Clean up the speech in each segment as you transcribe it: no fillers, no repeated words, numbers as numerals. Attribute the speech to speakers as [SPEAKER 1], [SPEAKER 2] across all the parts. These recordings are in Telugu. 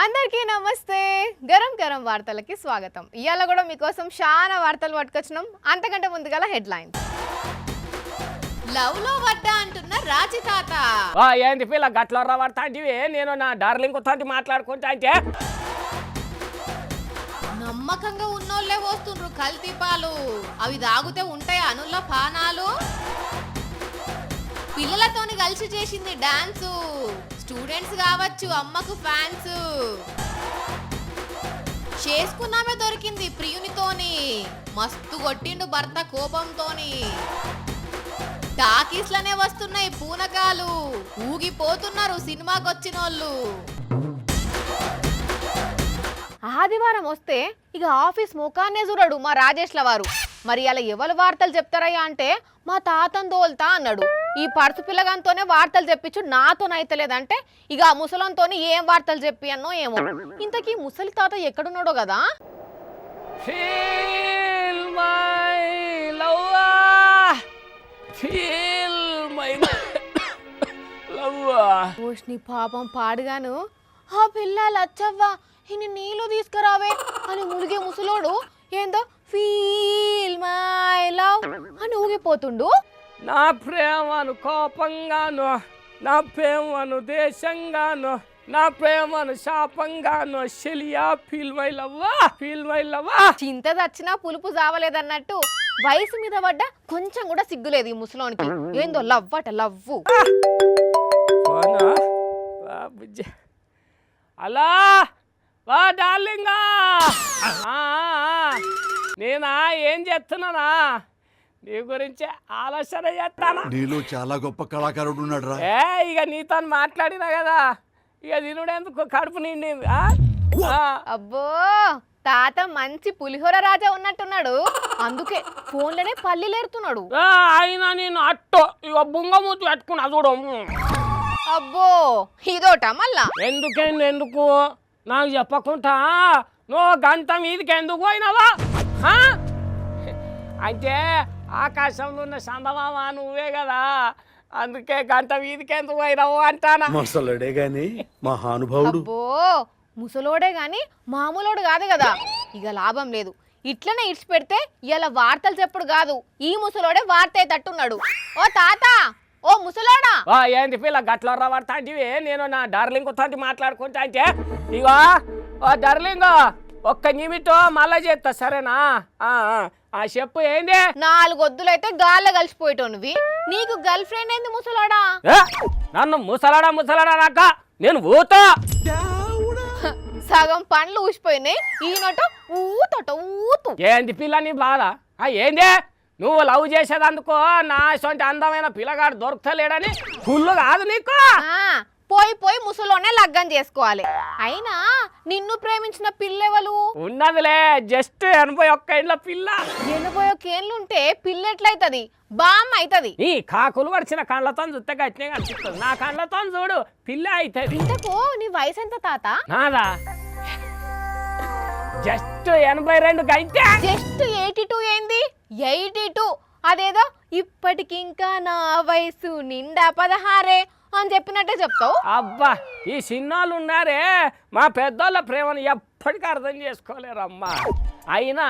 [SPEAKER 1] అందరికీ నమస్తే. గరం గరం వార్తలకి స్వాగతం. ఇయాల కూడా మీకోసం చాలా వార్తలు పట్టుకొచ్చినాం. అంతకంటే ముందుగా హెడ్లైన్స్. లవ్ లో వడ్డా అంటున్న రాజీ తాత.
[SPEAKER 2] ఏంటి పిల్ల గట్ల పడతా అంటే నేను నా డార్లింగ్ తోటి మాట్లాడుకుంటా అంటే
[SPEAKER 1] నమ్మకంగా ఉన్నోళ్ళే వస్తుండ్రు కల్తీ పాలు. అవి తాగితే ఉంటాయి అనుల్ల పానాలు. పిల్లలతోని కలిసి చేసింది డాన్సు. స్టూడెంట్స్ కావచ్చు అమ్మకు ఫ్యాన్స్. చేసుకున్నామే దొరికింది ప్రియునితోని. మస్తు కొట్టిండు భర్త కోపంతోని. టాకీస్లనే వస్తున్నాయి పూనకాలు. ఊగిపోతున్నారు సినిమాకొచ్చినోళ్ళు. ఆదివారం వస్తే ఇక ఆఫీస్ ముఖాన్నే చూడడు మా రాజేష్ల వారు. మరి అలా ఎవరు వార్తలు చెప్తారయ్యా అంటే మా తాతను దోల్తా అన్నాడు. ఈ పరుసు పిల్లగాంతోనే వార్తలు చెప్పించు నాతోనైతలేదంటే ఇక ఆ ముసలంతోని ఏం వార్తలు చెప్పి అన్నో ఏమో. ఇంతకీ ముసలి తాత ఎక్కడున్నాడో కదా. ఓష్ని పాపం పాడుగాను. ఆ పిల్ల లచ్చవ్వా ఇన్ని నీళ్ళు తీసుకురావే అని మునిగే ముసలోడు ఏందో ఫీల్ మై లవ్ అని ఊగిపోతుండు.
[SPEAKER 2] నా ప్రేమను కోపంగాను, నా ప్రేమను దేశంగాను, నా ప్రేమను శాపంగాను చెలియా ఫీల్ మై లవ్వా.
[SPEAKER 1] చింత చచ్చినా పులుపు జావలేదన్నట్టు వయసు మీద పడ్డ కొంచెం కూడా సిగ్గులేదు ఈ ముసలోనికి. ఏందో లవ్వట లవ్వు.
[SPEAKER 2] అలా వా డార్లింగా, నేనా ఏం చేస్తున్నానా నీ గురించి ఆలోచన చేస్తానా.
[SPEAKER 3] నీలో చాలా గొప్ప కళాకారుడు ఉన్నాడు రా.
[SPEAKER 2] ఇక నీతో మాట్లాడినా కదా ఇక తినుడేందుకు కడుపు నిండింది.
[SPEAKER 1] అబ్బో తాత మంచి పులిహోర రాజా ఉన్నట్టున్నాడు. అందుకే ఫోన్లోనే పల్లీలేరుతున్నాడు.
[SPEAKER 2] అయినా నేను అట్టో ఇక బుంగమూతి పెట్టుకున్నా చూడు.
[SPEAKER 1] అబ్బో ఇదోట మళ్ళా
[SPEAKER 2] ఎందుకు నాకు చెప్పకుండా నువ్వు గంట మీదకి ఎందుకు పోయినావా? అంటే ఆకాశంలో ఉన్న చందమామ నువ్వే కదా, అందుకే గంట మీదకి ఎందుకు పోయినావు అంటానా.
[SPEAKER 3] మసలుడే గాని మహానుభావుడు.
[SPEAKER 1] అబ్బో ముసలోడే గాని మామూలోడు కాదు కదా. ఇక లాభం లేదు. ఇట్లనే ఇడ్చి పెడితే ఇలా వార్తలు చెప్పుడు కాదు. ఈ ముసలోడే వార్త తట్టున్నాడు. ఓ తాత, ఓ ముసలోడా.
[SPEAKER 2] ఏంటి పిల్ల గట్ల పడతా అంటే నేను నా డార్లింగ్ తోటి మాట్లాడుకుంటా అంటే ఇగో ఓ డార్లింగ్ ఒక్క నిమిటో మళ్ళా చేస్తా సరేనా? ఆ చెప్పు ఏంది?
[SPEAKER 1] 4 వద్దులైతే గాల్లో కలిసిపోయేటోనివి. నీకు గర్ల్ ఫ్రెండ్ ఏంది ముసలోడా?
[SPEAKER 2] నన్ను ముసలాడా నాక నేను ఊతా.
[SPEAKER 1] సగం పండ్లు ఊసిపోయినాయి. ఈయనట ఊతట ఊతు.
[SPEAKER 2] ఏంది పిల్ల నీ బాధ? ఏందే నువ్వు లవ్ చేసేదందుకో నా సొంత అందమైన పిల్లగాడు దొరకలేడని ఫుల్ కాదు నీకు.
[SPEAKER 1] పోయి ముసలోనే లగ్గం చేసుకోవాలి. అయినా నిన్ను ప్రేమించిన పిల్లెవలు
[SPEAKER 2] ఉన్నదిలే, జస్ట్ 81 ఏళ్ళ పిల్ల.
[SPEAKER 1] 81 ఏళ్ళుంటే పిల్ల ఎట్లయితది? బామ్మ అవుతుంది.
[SPEAKER 2] నీ కాకులు పడిచిన కళ్ళతో చూస్తే గట్టినే కనిపిస్తుంది. నా కళ్ళతో చూడు పిల్ల అవుతుంది.
[SPEAKER 1] ఇంతకు నీ వయసు ఎంత తాత?
[SPEAKER 2] నాదా జస్ట్ 82 గంటే.
[SPEAKER 1] జస్ట్ 82 ఏంది? 82 అదేదో ఇప్పటికింకా నా వయసు నిండా 16 అని చెప్పినట్టే చెప్తావు.
[SPEAKER 2] అబ్బా ఈ సిన్నాళ్ళు ఉన్నారే మా పెద్దోళ్ళ ప్రేమను ఎప్పటికీ అర్థం చేసుకోలేరమ్మా. అయినా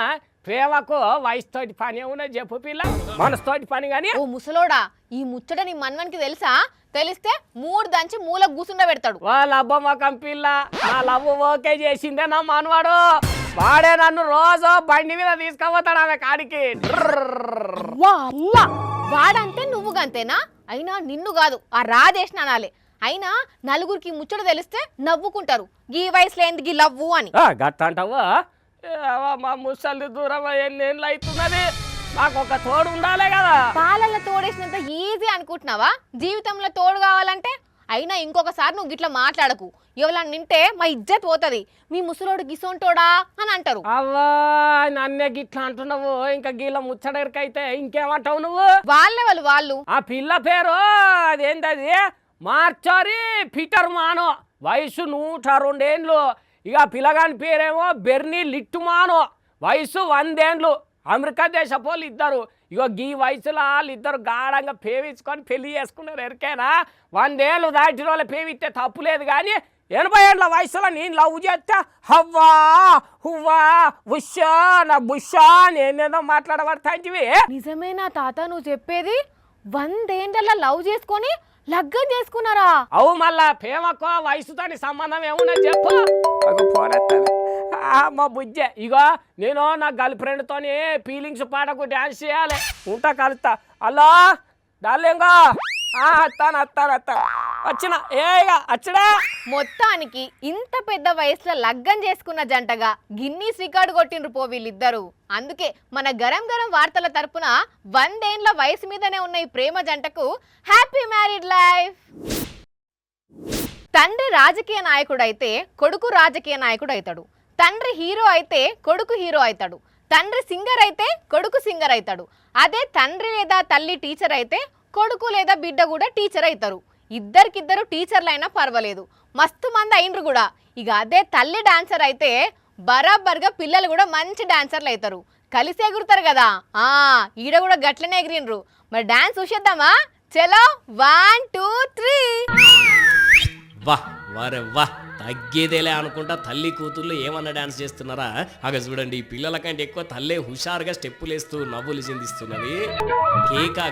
[SPEAKER 2] ప్రేమకు వయసుతోటి పని ఏమున్నా చెప్పు పిల్ల, మనసుతోటి పని. కానీ
[SPEAKER 1] ఓ ముసలోడా, ఈ ముచ్చట నీ మన్మనికి తెలుసా? తెలిస్తే 3 దంచి మూల కూసుండ పెడతాడు.
[SPEAKER 2] వాళ్ళ అబ్బమ్మకం పిల్ల నా లవ్ ఓకే చేసిందే నా మనవాడు. వాడే నన్ను రోజు బండి మీద తీసుకుపోతాడు ఆమె కాడికి.
[SPEAKER 1] వాడంటే నువ్వు గంతేనా? అయినా నిన్ను కాదు ఆ రాజేష్ అనాలి. అయినా నలుగురికి ముచ్చట తెలిస్తే నవ్వుకుంటారు. గీ వయసులో ఎందుకు లవ్వు అని.
[SPEAKER 2] గట్ట అంటావా? మా ముసలి దూరం ఎన్నేళ్ళు అవుతున్నది. మాకు ఒక తోడు ఉండాలి కదా.
[SPEAKER 1] పాలల్లో తోడేసినంత ఈజీ అనుకుంటున్నావా? జీవితంలో తోడు కావాలంటే అయినా ఇంకొకసారి నువ్వు గిట్లా మాట్లాడకు. ఎవరన్నా నింటే మా ఇజ్జత్ పోతుంది. మీ ముసలోడు గిసోంటోడా అని అంటారు.
[SPEAKER 2] అవ్వా నన్నే గిట్లా అంటున్నావు. ఇంకా గీళ్ళ ముచ్చడరికైతే ఇంకేమంటావు నువ్వు?
[SPEAKER 1] వాళ్ళు
[SPEAKER 2] ఆ పిల్ల పేరు అదేంటది మార్చారి పీటర్ మానో. వయసు 102 ఏళ్ళు. ఇక పిల్లగాని పేరేమో బెర్నీ లిట్టుమానో. వయసు 100 ఏళ్ళు. అమెరికా దేశపోళ్ళు ఇద్దరు. ఇగో గీ వయసులో వాళ్ళిద్దరు గాఢంగా పేవించుకొని పెళ్లి చేసుకున్నారు. ఎరికేనా? 100 ఏళ్ళు దాటిన వాళ్ళు పేవిస్తే తప్పులేదు. కానీ 80 ఏళ్ళ వయసులో నేను లవ్ చేస్తే హవ్వా హువ్వా ఉషా నా బుషా నేనేదో మాట్లాడబడతాంటివి.
[SPEAKER 1] నిజమేనా తాత నువ్వు చెప్పేది? 100 ఏండ్ల లవ్ చేసుకొని లగ్గం చేసుకున్నారా?
[SPEAKER 2] అవు మళ్ళా ప్రేమకో వయసుతోని సంబంధం ఏమున్నా చెప్పు. ఫోన్ వస్తుంది. మా బుజ్జే ఇగో నేను నా గర్ల్ ఫ్రెండ్తోని ఫీలింగ్స్ పాటకు డ్యాన్స్ చేయాలి. ఉంటా కలుస్తా. హలో డార్లింగో అత్తాను వచ్చిన అచ్చడా.
[SPEAKER 1] మొత్తానికి ఇంత పెద్ద వయసులో లగ్గం చేసుకున్న జంటగా గిన్నీస్ రికార్డు కొట్టిండ్రు పో వీళ్ళిద్దరు. అందుకే మన గరం గరం వార్తల తరపున 100 ఏండ్ల వయసు మీదనే ఉన్న ఈ ప్రేమ జంటకు హ్యాపీ మ్యారీడ్ లైఫ్. తండ్రి రాజకీయ నాయకుడైతే కొడుకు రాజకీయ నాయకుడు అవుతాడు. తండ్రి హీరో అయితే కొడుకు హీరో అవుతాడు. తండ్రి సింగర్ అయితే కొడుకు సింగర్ అవుతాడు. అదే తండ్రి లేదా తల్లి టీచర్ అయితే కొడుకు లేదా బిడ్డ కూడా టీచర్ అవుతారు. ఇద్దరికిద్దరు టీచర్లు అయినా పర్వాలేదు, మస్తు మంది అయినరు కూడా. ఇక అదే తల్లి డాన్సర్ అయితే బరాబర్గా పిల్లలు కూడా మంచి డాన్సర్లు అవుతారు, కలిసి ఎగురుతారు కదా. ఈడ కూడా గట్లనే ఎగిరినరు. మరి డాన్స్ చూసేద్దామా? చలో 1 2 3.
[SPEAKER 4] వా వారే వా తగ్గేదేలే అనుకుంటా తల్లి కూతుర్లు ఏమన్నా డాన్స్ చేస్తున్నారా? అగ చూడండి, ఈ పిల్లల కంటే ఎక్కువ తల్లే హుషారుగా స్టెప్పులు వేస్తూ నవ్వులు చిందిస్తున్నది.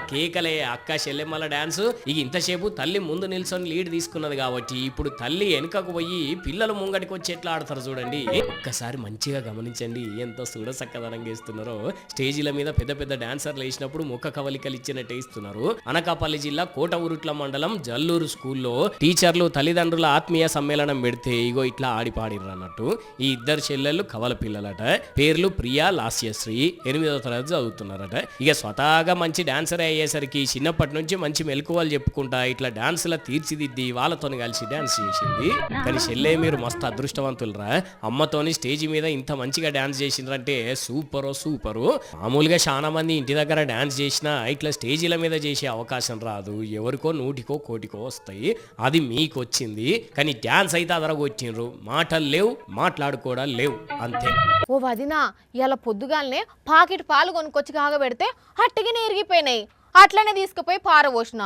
[SPEAKER 4] కేకలే అక్క చెల్లెమ్మల డాన్స్. ఇక ఇంతసేపు తల్లి ముందు నిల్చొని లీడ్ తీసుకున్నది కాబట్టి ఇప్పుడు తల్లి వెనుకకు పోయి పిల్లలు ముంగడికి వచ్చి ఎట్లా ఆడతారు చూడండి. ఒక్కసారి మంచిగా గమనించండి ఎంత చూడ చక్కదనంగా వేస్తున్నారో. స్టేజీల మీద పెద్ద పెద్ద డాన్సర్లు వేసినప్పుడు ముఖ కవలికలు ఇచ్చినట్టే ఇస్తున్నారు. అనకాపల్లి జిల్లా కోటవురుట్ల మండలం జల్లూరు స్కూల్లో టీచర్లు తల్లిదండ్రుల ఆత్మీయ సమ్మేళనం పెడితే ఇగో ఇట్లా ఆడిపాడిర్రు అన్నట్టు. ఈ ఇద్దరు చెల్లెళ్ళు కవల పిల్లలట. పేర్లు ప్రియా లాస్యశ్రీ, 8వ తరగతి చదువుతున్నారట. ఇక స్వతహాగా మంచి డాన్సర్ అయ్యేసరికి చిన్నప్పటి నుంచి మంచి మెలకువలు చెప్పుకుంటా ఇట్లా డాన్సుల తీర్చిదిద్ది వాళ్ళతోని కలిసి డాన్స్ చేసింది. కానీ చెల్లె మీరు మస్తు అదృష్టవంతులరా, అమ్మతోని స్టేజ్ మీద ఇంత మంచిగా డాన్స్ చేసిండ్రంటే సూపరు. మామూలుగా చాలా మంది ఇంటి దగ్గర డాన్స్ చేసినా ఇట్లా స్టేజీల మీద చేసే అవకాశం రాదు. ఎవరికో 100కో 1,00,000కో వస్తాయి. అది మీకు వచ్చింది. కానీ డాన్స్ అయితే అదరగొచ్చిండ్రు. మాటలు లేవు, మాట్లాడుకోవడాలు లేవు, అంతే.
[SPEAKER 1] ఓ వదినా, ఇలా పొద్దుగాలనే పాకెట్ పాలు కొనుక్కొచ్చి కాగబెడితే అట్టిగానే ఇరిగిపోయినాయి. అట్లనే తీసుకుపోయి పారబోసిన.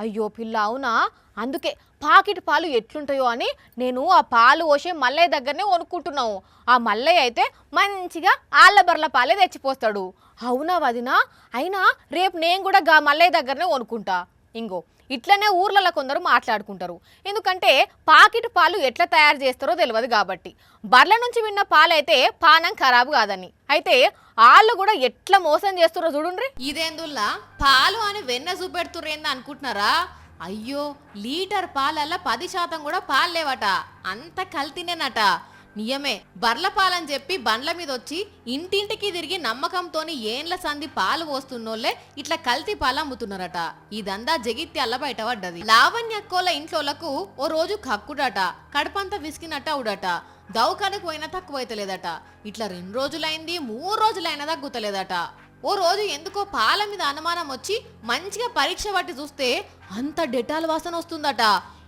[SPEAKER 1] అయ్యో పిల్ల, అవునా? అందుకే పాకెట్ పాలు ఎట్లుంటాయో అని నేను ఆ పాలు పోసే మల్లయ్య దగ్గరనే కొనుక్కుంటున్నావు. ఆ మల్లయ్య అయితే మంచిగా ఆళ్ళ బర్ల పాలే తెచ్చిపోస్తాడు. అవునా వదినా? అయినా రేపు నేను కూడా గా మల్లయ్య దగ్గరనే కొనుక్కుంటా. ఇంగో ఇట్లనే ఊర్లలో కొందరు మాట్లాడుకుంటారు. ఎందుకంటే పాకెట్ పాలు ఎట్లా తయారు చేస్తారో తెలియదు కాబట్టి. బర్ల నుంచి విన్న పాలైతే పానం ఖరాబు కాదని. అయితే వాళ్ళు కూడా ఎట్లా మోసం చేస్తారో చూడండి. ఇదేందుల్లా పాలు అని వెన్న చూపెడుతుర్రేందా అనుకుంటున్నారా? అయ్యో, లీటర్ పాలల్లా 10% కూడా పాలు లేవట. అంత కల్తీనేనట. నియమే, బర్ల పాలని చెప్పి బండ్ల మీద వచ్చి ఇంటింటికి తిరిగి నమ్మకంతోని ఏండ్ల సంధి పాలు పోస్తున్నోళ్లే ఇట్లా కల్తీ పాలు అమ్ముతున్నారట. ఇదంతా జగిత్యాల బయట పడ్డది. లావణ్యక్కోల ఇంట్లోలకు ఓ రోజు కక్కుడట, కడుపంతా విసికినట్ట అవుడట. దౌకానికి పోయినా తక్కువైతలేదట. ఇట్లా 2 రోజులైంది, 3 రోజులైనా తగ్గుతలేదట. ఓ రోజు ఎందుకో పాల మీద అనుమానం వచ్చి మంచిగా పరీక్ష పట్టి చూస్తే అంత డెటాల్ వాసన వస్తుందట.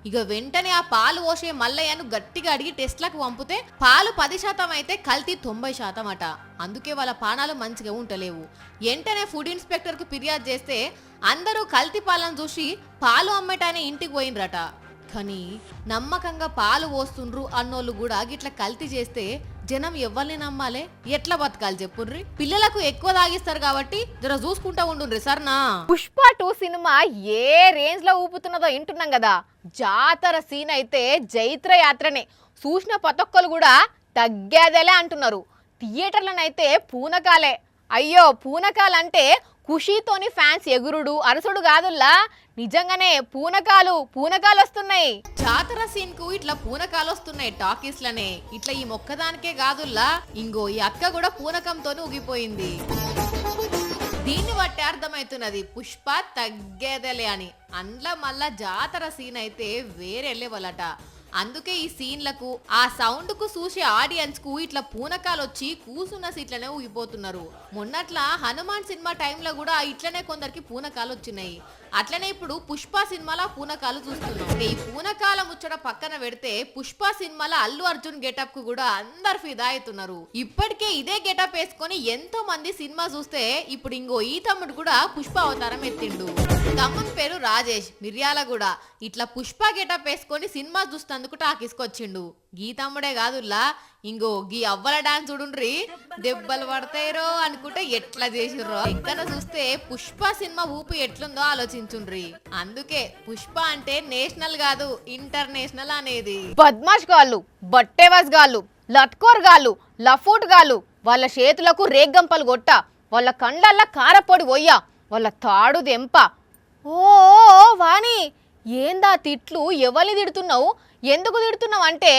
[SPEAKER 1] ఇక వెంటనే ఆ పాలు పోసే మల్లయ్యను గట్టిగా అడిగి టెస్ట్లకు పంపితే పాలు 10% అయితే కల్తీ 90% అట. అందుకే వాళ్ళ పానాలు మంచిగా ఉంటలేవు. వెంటనే ఫుడ్ ఇన్స్పెక్టర్ కు ఫిర్యాదు చేస్తే అందరూ కల్తీ పాలను చూసి పాలు అమ్మటానే ఇంటికి పోయినరట. కానీ నమ్మకంగా పాలు పోస్తుండ్రు అన్నోళ్ళు కూడా గిట్లా కల్తీ చేస్తే జనం ఎవరిని నమ్మాలే? ఎట్లా బతకాలి చెప్పుర్రి? పిల్లలకు ఎక్కువ తాగిస్తారు కాబట్టి జర చూసుకుంటా ఉండుండ్రి సరేనా? పుష్ప 2 సినిమా ఏ రేంజ్ లో ఊపుతున్నదో వింటున్నాం కదా. జాతర సీన్ అయితే జైత్ర యాత్రనే. చూసిన పతొక్కలు కూడా తగ్గేదేలే అంటున్నారు. థియేటర్లనైతే పూనకాలే. అయ్యో, పూనకాలంటే ఖుషీతోని ఫ్యాన్స్ ఎగురుడు అరసుడు కాదుల్లా, నిజంగానే పూనకాలు వస్తున్నాయి. జాతర సీన్ కు ఇట్లా పూనకాలు వస్తున్నాయి టాకీస్ లనే. ఇట్లా ఈ మొక్కదానికే కాదుల్లా, ఇంగో ఈ అక్క కూడా పూనకంతోనే ఊగిపోయింది. దీన్ని బట్టి అర్థమవుతున్నది పుష్ప తగ్గేదలే అని. అండ్ల మళ్ళా జాతర సీన్ అయితే వేరే లెవెలట. అందుకే ఈ సీన్లకు ఆ సౌండ్ కు చూసే ఆడియన్స్ కు ఇట్లా పూనకాలు వచ్చి కూసున్న సీట్లనే ఊగిపోతున్నారు. మొన్నట్ల హనుమాన్ సినిమా టైంలో కూడా ఇట్లనే కొందరికి పూనకాలు వచ్చినాయి. అట్లనే ఇప్పుడు పుష్ప సినిమాలో పూనకాలు చూస్తున్నాం. ఈ పూనకాల ముచ్చట పక్కన పెడితే పుష్ప సినిమాలో అల్లు అర్జున్ గెటప్ కు కూడా అందరు ఫిదా అవుతున్నారు. ఇప్పటికే ఇదే గెటప్ వేసుకొని ఎంతో మంది సినిమా చూస్తే ఇప్పుడు ఇంకో ఈ తమ్ముడు కూడా పుష్ప అవతారం ఎత్తిండు. తమ్ముని పేరు రాజేష్, మిర్యాలగూడ. ఇట్లా పుష్ప గెటప్ వేసుకొని సినిమా చూస్తాను చూసేటందుకు టాకీసుకొచ్చిండు. గీ తమ్ముడే కాదుల్లా ఇంగో గీ అవ్వల డాన్స్ చూడుండ్రి, దెబ్బలు పడతాయిరో అనుకుంటే ఎట్లా చేసిర్రో. ఎక్కడ చూస్తే పుష్ప సినిమా ఊపు ఎట్లుందో ఆలోచించుండ్రి. అందుకే పుష్ప అంటే నేషనల్ కాదు ఇంటర్నేషనల్ అనేది. బద్మాష్ గాళ్ళు, బట్టేవాస్ గాళ్ళు, లట్కోర్ గాళ్ళు, లఫూట్ గాళ్ళు, వాళ్ళ చేతులకు రేగ్గంపలు కొట్ట, వాళ్ళ కండ్లల్లా కారపొడి పోయ్యా, వాళ్ళ తాడు దెంప. ఓ వాణి, ఏందా తిట్లు? ఎవరిని తిడుతున్నావు? ఎందుకు తిడుతున్నావు అంటే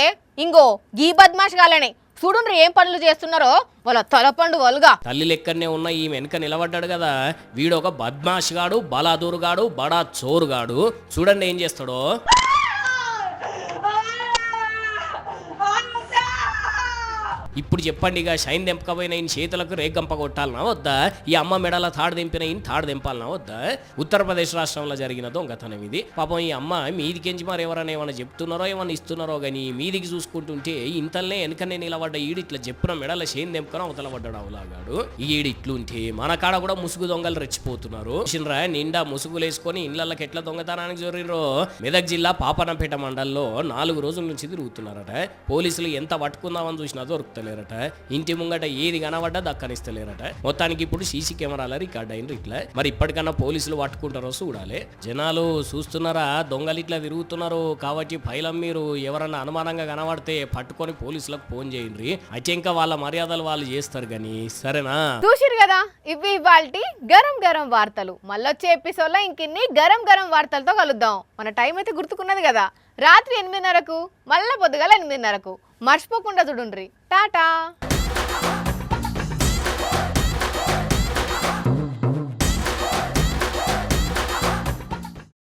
[SPEAKER 1] ఇంగో గీ బద్మాష్ గాలనే చూడుండ్రి ఏం పనులు చేస్తున్నారో, వాళ్ళ తలపండు వలుగా.
[SPEAKER 4] తల్లి లెక్కనే ఉన్న ఈ వెనక నిలబడ్డాడు కదా, వీడు ఒక బద్మాష్ గాడు, బలాదూరుగాడు, బడా చోరుగాడు. చూడండి ఏం చేస్తాడో. ఇప్పుడు చెప్పండి, ఇక షైన్ దెంపకపోయిన ఈయన చేతులకు రేగంప కొట్టాలనా వద్దా? ఈ అమ్మ మెడల తాడు దెంపిన ఈయన తాడు దెంపాలనా వద్దా? ఉత్తరప్రదేశ్ రాష్ట్రంలో జరిగిన దొంగతనం ఇది. పాపం ఈ అమ్మ మీదికెంచి మరి ఎవరైనా ఏమైనా చెప్తున్నారో ఏమన్నా ఇస్తున్నారో కానీ మీదికి చూసుకుంటుంటే ఇంతలనే వెనకనే నిలబడ్డ ఈడు ఇట్లా చెప్పిన మెడల షైన్ దెంపుకొని అవతల పడ్డాడు అవలాగాడు. ఈడు ఇట్లుంటే మన కాడ కూడా ముసుగు దొంగలు రెచ్చిపోతున్నారు. చిన్నరా నిండా ముసుగులు వేసుకొని ఇళ్లకి ఎట్లా దొంగతనానికి జోరిరో. మెదక్ జిల్లా పాపనపేట మండల్లో 4 రోజుల నుంచి తిరుగుతున్నారట. పోలీసులు ఎంత పట్టుకుందామని చూసినా దొరుకుతారు లేరట. ఇంటి ముంగట ఏది కనబడ్డా దక్కనిస్తలేరట. మొత్తానికి ఇప్పుడు సీసీ కెమెరాల రికార్డ్ అయినరు ఇట్లా. మరి ఇప్పటికన్నా పోలీసులు పట్టుకుంటారో చూడాలి. జనాలు చూస్తున్నారా, దొంగలు ఇట్లా తిరుగుతున్నారు కాబట్టి పైలం మీరు ఎవరన్నా అనుమానంగా కనబడితే పట్టుకొని పోలీసులకు ఫోన్ చేయండి. అయితే ఇంకా వాళ్ళ మర్యాదలు వాళ్ళు చేస్తారు కానీ. సరేనా?
[SPEAKER 1] చూసిరు కదా, ఇవి ఇవాల్టి గరం గరం వార్తలు. మళ్ళొచ్చే ఎపిసోడ్లో ఇంకిన్ని గరం గరం వార్తలతో కలుద్దాం. మన టైం అయితే గుర్తుకున్నది కదా, రాత్రి 8:30కు, మళ్ళా పొద్దుగాల 8:30కు. మర్చిపోకుండా చూడుండ్రి. టాటా.